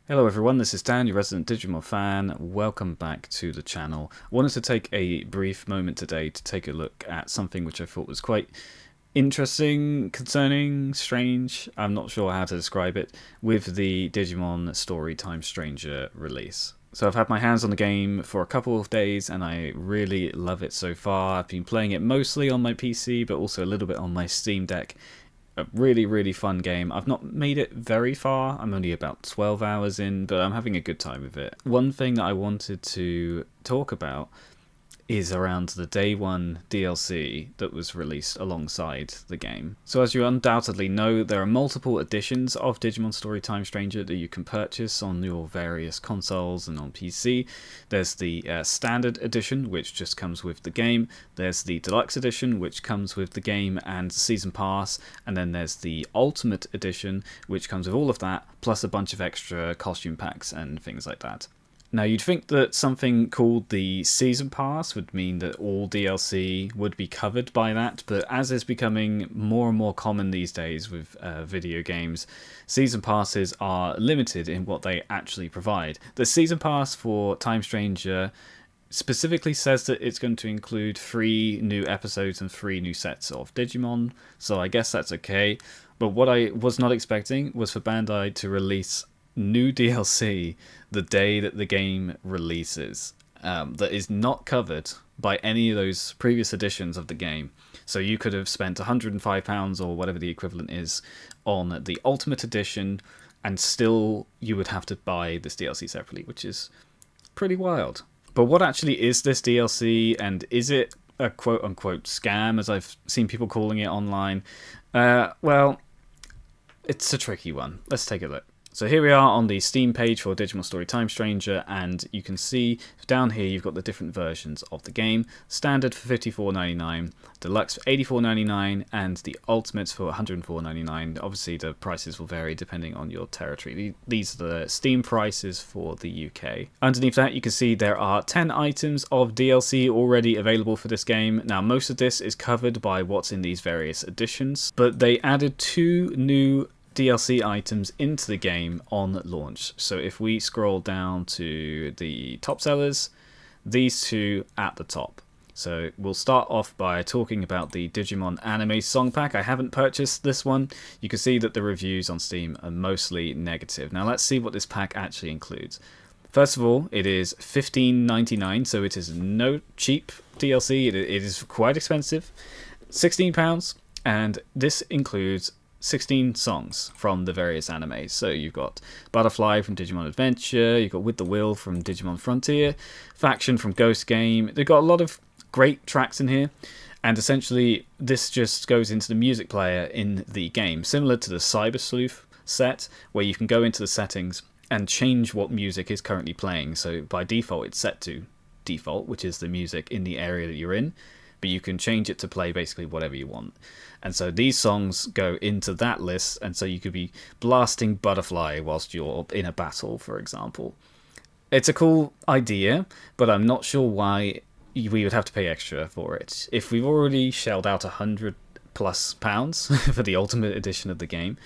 Hello everyone, this is Dan, your resident Digimon fan. Welcome back to the channel. I wanted to take a brief moment today to take a look at something which I thought was quite interesting, concerning, strange, I'm not sure how to describe it, with the Digimon Story Time Stranger release. So I've had my hands on the game for a couple of days and I really love it so far. I've been playing it mostly on my PC but also a little bit on my Steam Deck. A really fun game. I've not made it very far. I'm only about 12 hours in, but I'm having a good time with it. One thing that I wanted to talk about is around the day one DLC that was released alongside the game. So as you undoubtedly know, there are multiple editions of Digimon Story Time Stranger that you can purchase on your various consoles and on PC. There's the standard edition, which just comes with the game. There's the deluxe edition, which comes with the game and season pass. And then there's the ultimate edition, which comes with all of that, plus a bunch of extra costume packs and things like that. Now, you'd think that something called the Season Pass would mean that all DLC would be covered by that, but as is becoming more and more common these days with video games, Season Passes are limited in what they actually provide. The Season Pass for Time Stranger specifically says that it's going to include 3 new episodes and 3 new sets of Digimon, so I guess that's okay. But what I was not expecting was for Bandai to release new DLC the day that the game releases that is not covered by any of those previous editions of the game. So you could have spent £105 or whatever the equivalent is on the Ultimate Edition and still you would have to buy this DLC separately, which is pretty wild. But what actually is this DLC, and is it a quote-unquote scam, as I've seen people calling it online? Well, it's a tricky one. Let's take a look. So here we are on the Steam page for Digimon Story Time Stranger, and you can see down here you've got the different versions of the game. Standard for $54.99, Deluxe for $84.99, and the Ultimates for $104.99. Obviously the prices will vary depending on your territory. These are the Steam prices for the UK. Underneath that you can see there are 10 items of DLC already available for this game. Now most of this is covered by what's in these various editions, but they added 2 new DLC items into the game on launch. So if we scroll down to the top sellers, these 2 at the top. So we'll start off by talking about the Digimon Anime Song Pack. I haven't purchased this one. You can see that the reviews on Steam are mostly negative. Now let's see what this pack actually includes. First of all, it is $15.99, so it is no cheap DLC. It is quite expensive, £16, and this includes 16 songs from the various animes. So you've got Butterfly from Digimon Adventure, you've got With the Will from Digimon Frontier, Faction from Ghost Game. They've got a lot of great tracks in here, and essentially this just goes into the music player in the game, similar to the Cyber Sleuth set, where you can go into the settings and change what music is currently playing. So by default it's set to default, which is the music in the area that you're in, but you can change it to play basically whatever you want. And so these songs go into that list, and so you could be blasting Butterfly whilst you're in a battle, for example. It's a cool idea, but I'm not sure why we would have to pay extra for it. If we've already shelled out £100+ for the Ultimate Edition of the game,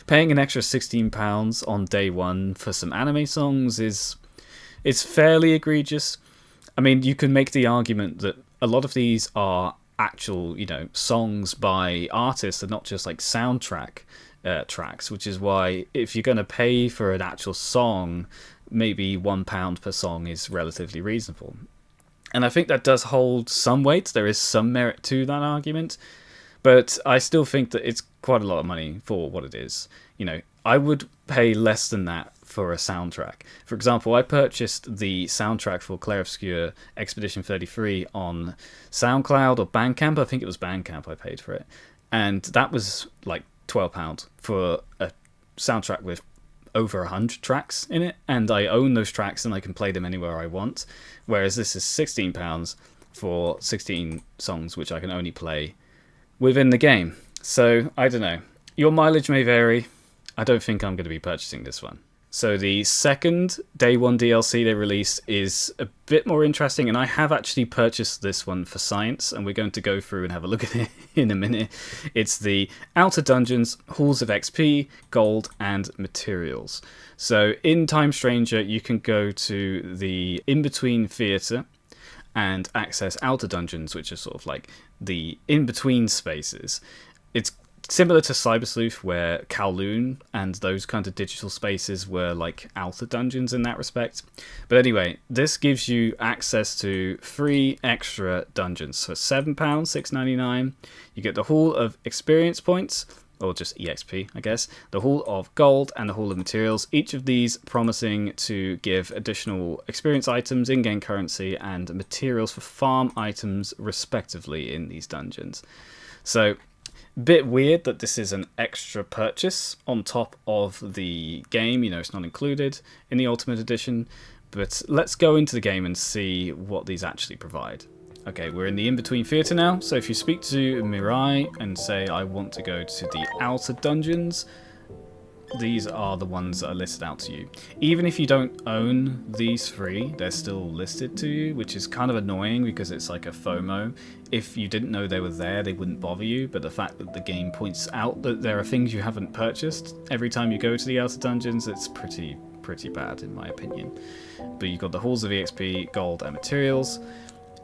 paying an extra £16 on day one for some anime songs is fairly egregious. I mean, you can make the argument that a lot of these are actual, songs by artists and not just like soundtrack tracks, which is why if you're going to pay for an actual song, maybe £1 per song is relatively reasonable. And I think that does hold some weight. There is some merit to that argument, but I still think that it's quite a lot of money for what it is. I would pay less than that for a soundtrack. For example, I purchased the soundtrack for Clair Obscur Expedition 33 on SoundCloud or Bandcamp. I think it was Bandcamp I paid for it. And that was like £12 for a soundtrack with over 100 tracks in it. And I own those tracks and I can play them anywhere I want. Whereas this is £16 for 16 songs, which I can only play within the game. So, I don't know. Your mileage may vary. I don't think I'm going to be purchasing this one. So the second Day 1 DLC they released is a bit more interesting, and I have actually purchased this one for science, and we're going to go through and have a look at it in a minute. It's the Outer Dungeons, Halls of XP, Gold, and Materials. So in Time Stranger, you can go to the In-Between Theatre and access Outer Dungeons, which are sort of like the in-between spaces. It's similar to Cyber Sleuth, where Kowloon and those kind of digital spaces were like outer dungeons in that respect. But anyway, this gives you access to 3 extra dungeons. So £7, $6.99. You get the Hall of Experience Points, or just EXP, I guess, the Hall of Gold, and the Hall of Materials. Each of these promising to give additional experience items, in-game currency, and materials for farm items, respectively, in these dungeons. So, bit weird that this is an extra purchase on top of the game. You know, it's not included in the Ultimate Edition. But let's go into the game and see what these actually provide. Okay, we're in the In-Between Theatre now. So if you speak to Mirai and say, I want to go to the Outer Dungeons, these are the ones that are listed out to you. Even if you don't own these 3, they're still listed to you, which is kind of annoying because it's like a FOMO. If you didn't know they were there, they wouldn't bother you, but the fact that the game points out that there are things you haven't purchased every time you go to the Outer Dungeons, it's pretty bad in my opinion. But you've got the Halls of EXP, Gold, and Materials.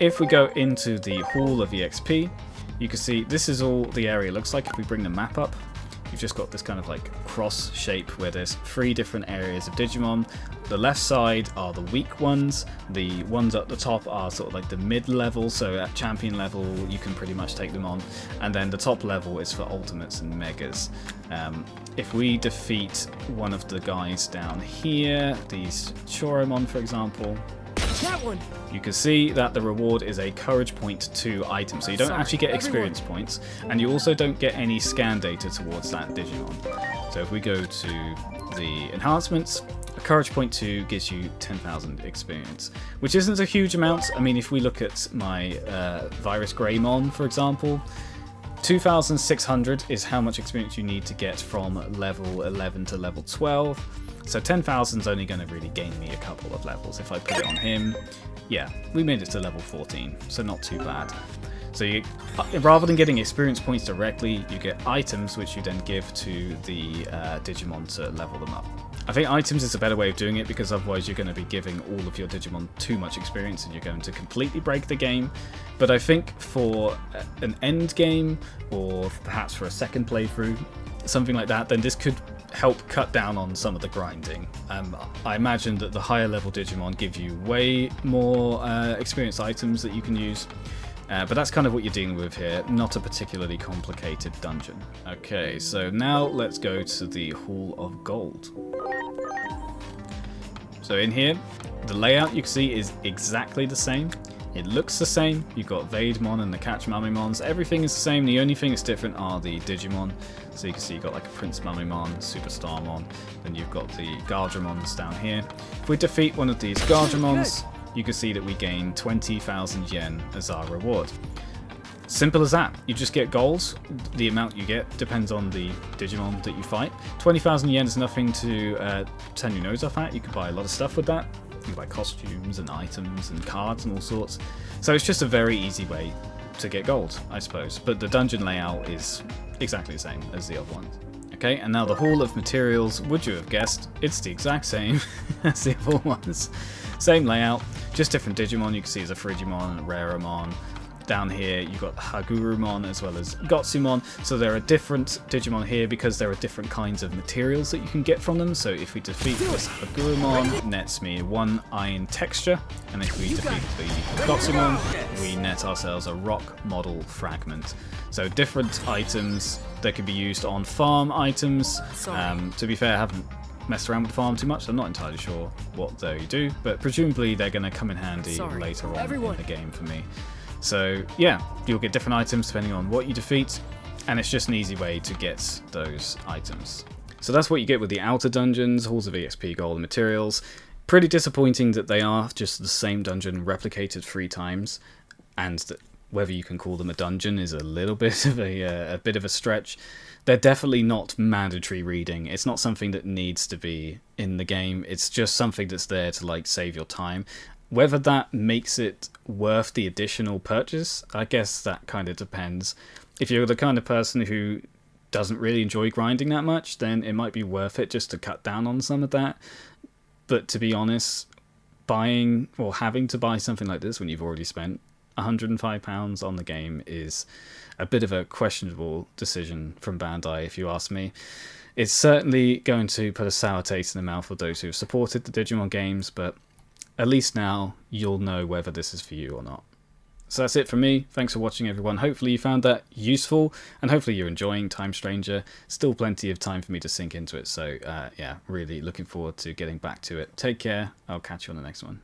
If we go into the Hall of EXP, you can see this is all the area looks like. If we bring the map up, you've just got this kind of like cross shape where there's 3 different areas of Digimon. The left side are the weak ones. The ones at the top are sort of like the mid-level, so at champion level you can pretty much take them on. And then the top level is for ultimates and megas. If we defeat one of the guys down here, these Choromon for example, That one. you can see that the reward is a courage point 2 item, so you don't actually get experience points, and you also don't get any scan data towards that Digimon. So if we go to the enhancements, a courage point 2 gives you 10,000 experience, which isn't a huge amount. I mean, if we look at my Virus Greymon, for example, 2,600 is how much experience you need to get from level 11 to level 12. So 10,000 is only going to really gain me a couple of levels. If I put it on him, yeah, we made it to level 14, so not too bad. So you, rather than getting experience points directly, you get items which you then give to the Digimon to level them up. I think items is a better way of doing it, because otherwise you're going to be giving all of your Digimon too much experience and you're going to completely break the game. But I think for an end game, or perhaps for a second playthrough, something like that, then this could help cut down on some of the grinding. I imagine that the higher level Digimon give you way more experience items that you can use. But that's kind of what you're dealing with here, not a particularly complicated dungeon. Okay, so now let's go to the Hall of Gold. So in here, the layout you can see is exactly the same. It looks the same. You've got Vaidemon and the Catch Mummymons. Everything is the same. The only thing that's different are the Digimon. So you can see you've got like a Prince Mummymon, Superstarmon, then you've got the Gardramons down here. If we defeat one of these Gardramons, you can see that we gain 20,000 yen as our reward. Simple as that. You just get gold. The amount you get depends on the Digimon that you fight. 20,000 yen is nothing to turn your nose off at. You can buy a lot of stuff with that. You can buy costumes and items and cards and all sorts. So it's just a very easy way to get gold, I suppose. But the dungeon layout is exactly the same as the other ones. Okay, and now the Hall of Materials, would you have guessed, it's the exact same as the other ones. Same layout, just different Digimon. You can see there's a Frigimon, a Raramon. Down here you've got Hagurumon as well as Gotsumon. So there are different Digimon here because there are different kinds of materials that you can get from them. So if we defeat this Hagurumon, it nets me 1 iron texture. And if we defeat the Gotsumon, we net ourselves a rock model fragment. So different items that can be used on farm items. To be fair, I haven't messed around with the farm too much, so I'm not entirely sure what they do. But presumably they're going to come in handy later on in the game for me. So yeah, you'll get different items depending on what you defeat, and it's just an easy way to get those items. So that's what you get with the outer dungeons, Halls of EXP, Gold, and Materials. Pretty disappointing that they are just the same dungeon replicated 3 times, and that whether you can call them a dungeon is a little bit of a bit of a stretch. They're definitely not mandatory reading. It's not something that needs to be in the game. It's just something that's there to like save your time. Whether that makes it worth the additional purchase, I guess that kind of depends. If you're the kind of person who doesn't really enjoy grinding that much, then it might be worth it just to cut down on some of that. But to be honest, buying or having to buy something like this when you've already spent £105 on the game is a bit of a questionable decision from Bandai, if you ask me. It's certainly going to put a sour taste in the mouth of those who have supported the Digimon games, but at least now you'll know whether this is for you or not. So that's it from me. Thanks for watching, everyone. Hopefully you found that useful, and hopefully you're enjoying Time Stranger. Still plenty of time for me to sink into it, so yeah, really looking forward to getting back to it. Take care. I'll catch you on the next one.